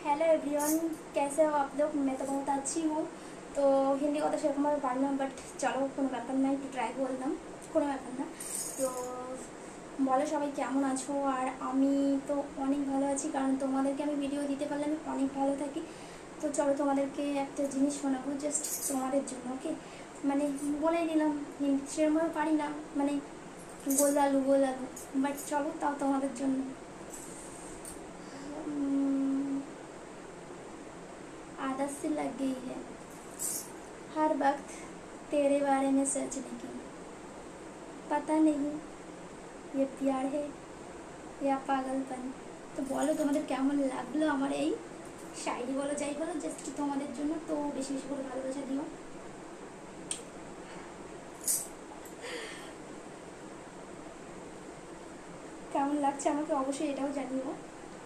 Hello everyone, कैसे हो आप लोग। मैं तो बहुत अच्छी हूँ। তো হিন্দি কথা সেরকমভাবে পারি না, বাট চলো কোনো ব্যাপার না, একটু ট্রাই করলাম, কোনো ব্যাপার না। তো বলো সবাই কেমন আছো। আর আমি তো অনেক ভালো আছি, কারণ তোমাদেরকে আমি ভিডিও দিতে পারলে আমি অনেক ভালো থাকি। তো চলো তোমাদেরকে একটা জিনিস শোনাবো, জাস্ট তোমাদের জন্য। ওকে, মানে বলেই দিলাম হিন্দি সেরকমভাবে পারি না, মানে গোলালু গোলালু, বাট চলো তাও তোমাদের জন্য। आदत सी लग गई है हर वक्त तेरे बारे में सोचने की। पता नहीं ये प्यार है या पागलपन। তো বলো তোমাদের কেমন লাগলো আমার এই শায়রি, বলো যাই বলো, জাস্ট তোমাদের জন্য। তো বেশি বেশি করে ভালোবাসা দিও। কেমন লাগছে আমাকে অবশ্যই এটাও জানিও।